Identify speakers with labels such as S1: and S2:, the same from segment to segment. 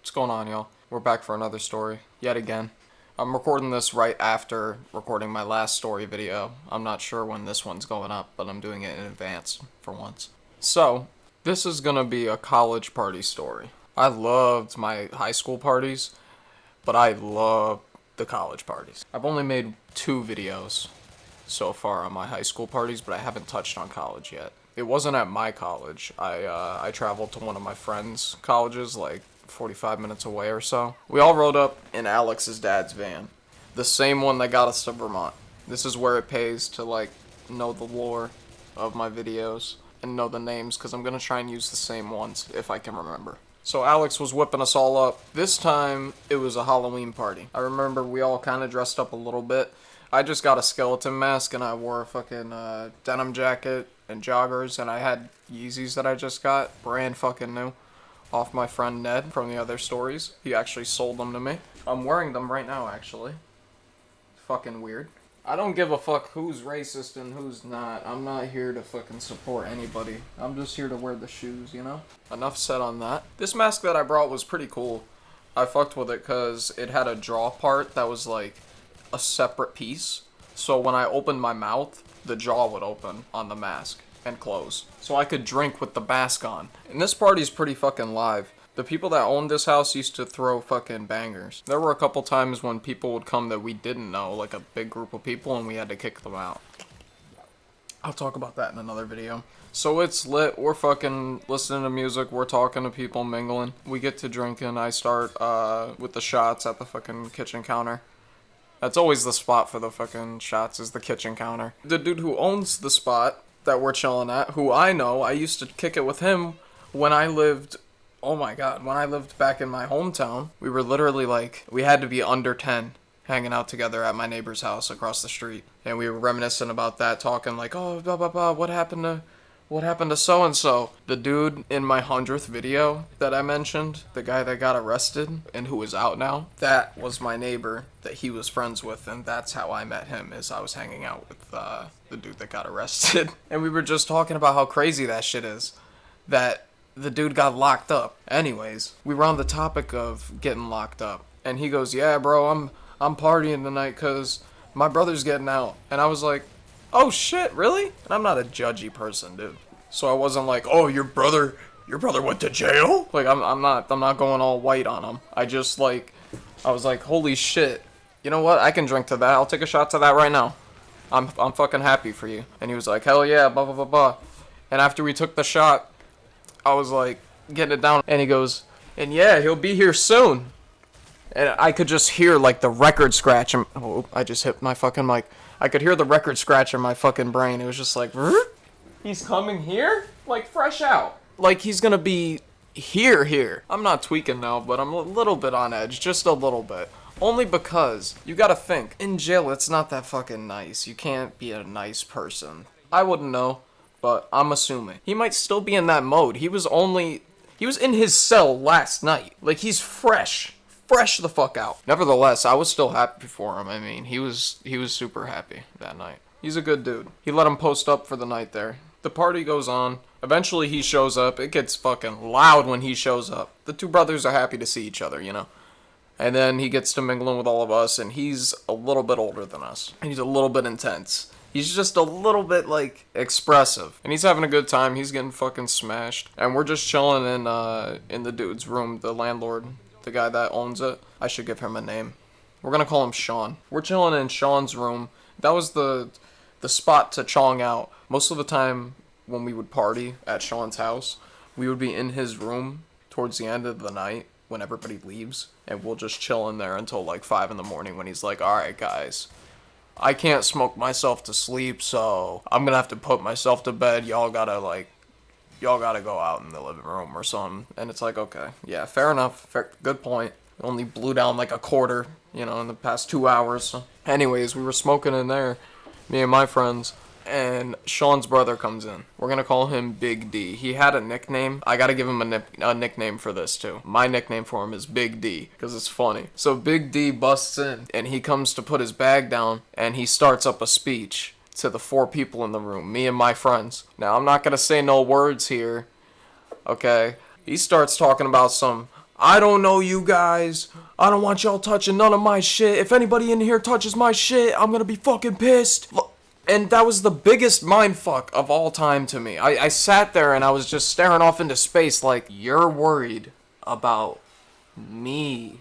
S1: What's going on, y'all? We're back for another story, yet again. I'm recording this right after recording my last story video. I'm not sure when this one's going up, but I'm doing it in advance for once. So, this is gonna be a college party story. I loved my high school parties, but I love the college parties. I've only made 2 videos so far on my high school parties, but I haven't touched on college yet. It wasn't at my college. I traveled to one of my friends' colleges, like 45 minutes away or so. We all rode up in Alex's dad's van, the same one that got us to Vermont. This is where it pays to like know the lore of my videos and know the names, because I'm gonna try and use the same ones if I can remember. So Alex was whipping us all up. This time it was a Halloween party. I remember we all kind of dressed up a little bit. I just got a skeleton mask and I wore a fucking denim jacket and joggers, and I had Yeezys that I just got, brand fucking new, off my friend Ned from the other stories. He actually sold them to me. I'm wearing them right now, actually. Fucking weird. I don't give a fuck who's racist and who's not. I'm not here to fucking support anybody. I'm just here to wear the shoes, you know? Enough said on that. This mask that I brought was pretty cool. I fucked with it because it had a jaw part that was like a separate piece. So when I opened my mouth, the jaw would open on the mask and close. So I could drink with the mask on. And this party's pretty fucking live. The people that owned this house used to throw fucking bangers. There were a couple times when people would come that we didn't know, like a big group of people, and we had to kick them out. I'll talk about that in another video. So it's lit, we're fucking listening to music, we're talking to people, mingling. We get to drinking, I start with the shots at the fucking kitchen counter. That's always the spot for the fucking shots, is the kitchen counter. The dude who owns the spot that we're chilling at, who I know, I used to kick it with him when I lived, oh my god, when I lived back in my hometown. We were literally like, we had to be under 10 hanging out together at my neighbor's house across the street. And we were reminiscing about that, talking like, oh, blah, blah, blah, what happened to so-and-so? The dude in my 100th video that I mentioned, the guy that got arrested and who is out now, that was my neighbor that he was friends with, and that's how I met him, is I was hanging out with the dude that got arrested. And we were just talking about how crazy that shit is, that the dude got locked up. Anyways, we were on the topic of getting locked up, and he goes, yeah, bro, I'm partying tonight because my brother's getting out. And I was like, oh shit, really? And I'm not a judgy person, dude. So I wasn't like, oh, your brother went to jail? Like, I'm not going all white on him. I just like, I was like, holy shit. You know what? I can drink to that. I'll take a shot to that right now. I'm fucking happy for you. And he was like, hell yeah, blah, blah, blah, blah. And after we took the shot, I was like, getting it down. And he goes, and yeah, he'll be here soon. And I could just hear like the record scratch. Oh, I just hit my fucking mic. I could hear the record scratch in my fucking brain. It was just like, he's coming here? Like, fresh out. Like, he's gonna be here. I'm not tweaking now, but I'm a little bit on edge. Just a little bit. Only because, you gotta think, in jail it's not that fucking nice. You can't be a nice person. I wouldn't know, but I'm assuming. He might still be in that mode. He was in his cell last night. Like, he's fresh the fuck out. Nevertheless, I was still happy for him. I mean, he was super happy that night. He's a good dude. He let him post up for the night there. The party goes on. Eventually he shows up. It gets fucking loud when he shows up. The two brothers are happy to see each other, you know. And then he gets to mingling with all of us, and he's a little bit older than us. And he's a little bit intense. He's just a little bit, like, expressive. And he's having a good time. He's getting fucking smashed. And we're just chilling in the dude's room, the landlord. The guy that owns it. I should give him a name. We're gonna call him Sean. We're chilling in Sean's room. That was the spot to chong out. Most of the time when we would party at Sean's house, we would be in his room towards the end of the night when everybody leaves, and we'll just chill in there until like 5 in the morning when he's like, alright guys, I can't smoke myself to sleep, so I'm gonna have to put myself to bed. Y'all gotta go out in the living room or something. And it's like, okay, yeah, fair enough. Good point. Only blew down like a quarter, you know, in the past 2 hours. So. Anyways, we were smoking in there, me and my friends, and Sean's brother comes in. We're gonna call him Big D. He had a nickname. I gotta give him a nickname for this too. My nickname for him is Big D, because it's funny. So Big D busts in, and he comes to put his bag down, and he starts up a speech to the 4 people in the room, me and my friends. Now, I'm not gonna say no words here, okay? He starts talking about some, I don't know you guys. I don't want y'all touching none of my shit. If anybody in here touches my shit, I'm gonna be fucking pissed. And that was the biggest mindfuck of all time to me. I sat there and I was just staring off into space like, you're worried about me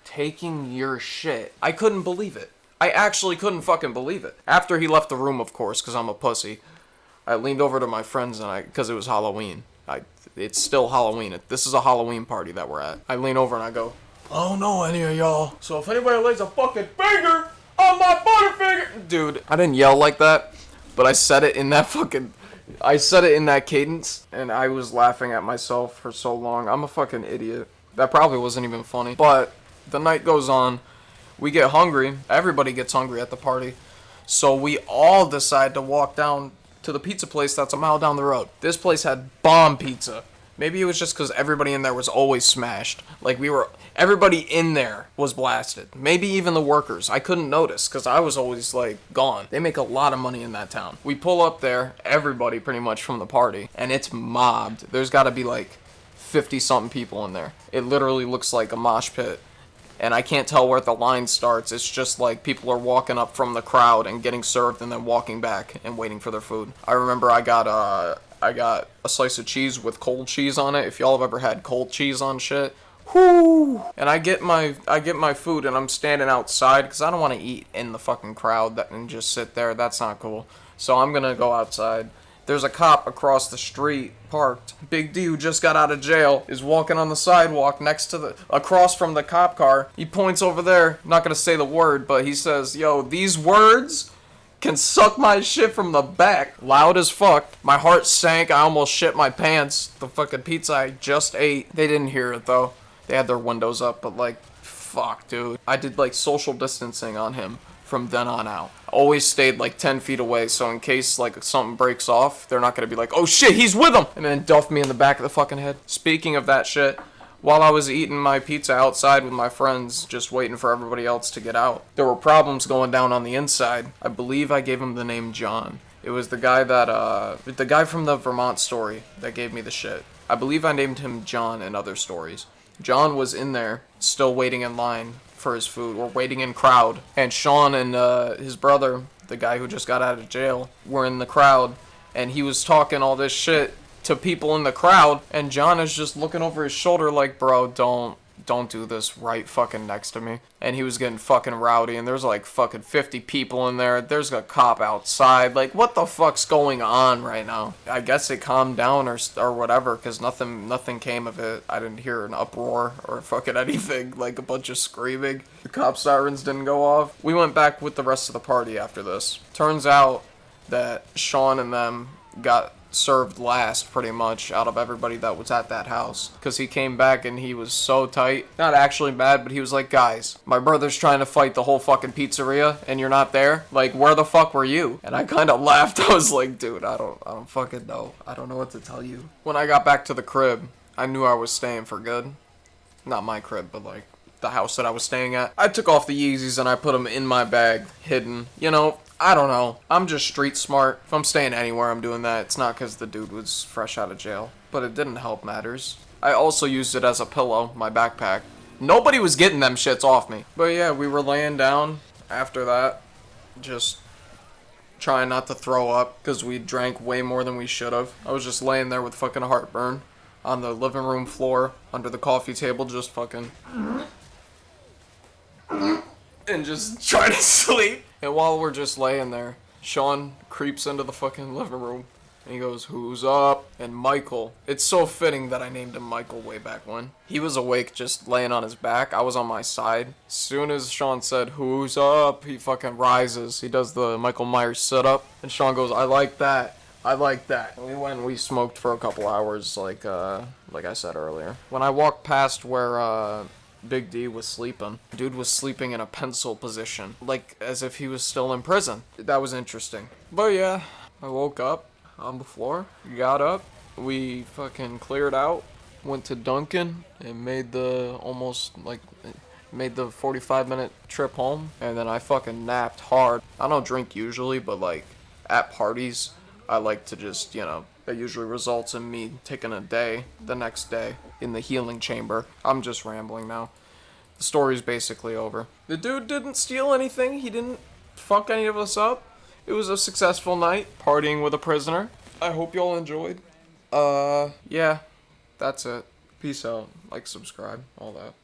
S1: taking your shit. I couldn't believe it. I actually couldn't fucking believe it. After he left the room, of course, because I'm a pussy, I leaned over to my friends and because it was Halloween. It's still Halloween. This is a Halloween party that we're at. I lean over and I go, I don't know any of y'all, so if anybody lays a fucking finger on my butterfinger... Dude, I didn't yell like that, but I said it in that cadence, and I was laughing at myself for so long. I'm a fucking idiot. That probably wasn't even funny. But the night goes on. We get hungry. Everybody gets hungry at the party. So we all decide to walk down to the pizza place that's a mile down the road. This place had bomb pizza. Maybe it was just because everybody in there was always smashed. Like, everybody in there was blasted. Maybe even the workers. I couldn't notice because I was always, like, gone. They make a lot of money in that town. We pull up there, everybody pretty much from the party, and it's mobbed. There's got to be, like, 50-something people in there. It literally looks like a mosh pit. And I can't tell where the line starts. It's just like people are walking up from the crowd and getting served and then walking back and waiting for their food. I remember I got a slice of cheese with cold cheese on it. If y'all have ever had cold cheese on shit, whoo! And I get my food and I'm standing outside because I don't want to eat in the fucking crowd and just sit there. That's not cool. So I'm gonna go outside. There's a cop across the street, parked. Big D, who just got out of jail, is walking on the sidewalk across from the cop car. He points over there, not gonna say the word, but he says, yo, these words can suck my shit from the back. Loud as fuck. My heart sank, I almost shit my pants. The fucking pizza I just ate. They didn't hear it though. They had their windows up, but like, fuck, dude. I did like social distancing on him from then on out. Always stayed like 10 feet away, so in case like something breaks off, they're not gonna be like, oh shit, he's with him! And then duff me in the back of the fucking head. Speaking of that shit, while I was eating my pizza outside with my friends, just waiting for everybody else to get out, there were problems going down on the inside. I believe I gave him the name John. It was the guy the guy from the Vermont story that gave me the shit. I believe I named him John in other stories. John was in there, still waiting in line for his food, or waiting in crowd, and Sean and his brother, the guy who just got out of jail, were in the crowd, and he was talking all this shit to people in the crowd, and John is just looking over his shoulder like, bro, don't do this right fucking next to me. And he was getting fucking rowdy, and there's like fucking 50 people in there. There's a cop outside. Like, what the fuck's going on right now? I guess it calmed down or whatever, because nothing came of it. I didn't hear an uproar or fucking anything, like a bunch of screaming. The cop sirens didn't go off. We went back with the rest of the party after this. Turns out that Sean and them got served last pretty much out of everybody that was at that house, because he came back and he was so tight, not actually mad, but he was like, guys, my brother's trying to fight the whole fucking pizzeria and you're not there, like, where the fuck were you? And I kind of laughed. I was like, dude, I don't fucking know. I don't know what to tell you. When I got back to the crib, I knew I was staying for good. Not my crib, but like the house that I was staying at. I took off the Yeezys and I put them in my bag, hidden, you know. I don't know. I'm just street smart. If I'm staying anywhere, I'm doing that. It's not because the dude was fresh out of jail. But it didn't help matters. I also used it as a pillow, my backpack. Nobody was getting them shits off me. But yeah, we were laying down after that. Just trying not to throw up because we drank way more than we should have. I was just laying there with fucking heartburn on the living room floor under the coffee table, just fucking... and just trying to sleep. And while we're just laying there, Sean creeps into the fucking living room and he goes, who's up? And Michael, it's so fitting that I named him Michael way back when. He was awake just laying on his back. I was on my side. As soon as Sean said, who's up? He fucking rises. He does the Michael Myers sit up. And Sean goes, I like that. I like that. And we went and we smoked for a couple hours like I said earlier. When I walked past where, Big D was sleeping. Dude was sleeping in a pencil position, like as if he was still in prison. That was interesting. But yeah, I woke up on the floor, got up, we fucking cleared out, went to Dunkin' and made the 45-minute trip home, and then I fucking napped hard. I don't drink usually, but like at parties, I like to just, you know, that usually results in me taking a day the next day in the healing chamber. I'm just rambling now. The story's basically over. The dude didn't steal anything. He didn't fuck any of us up. It was a successful night, partying with a prisoner. I hope y'all enjoyed. Yeah, that's it. Peace out. Like, subscribe, all that.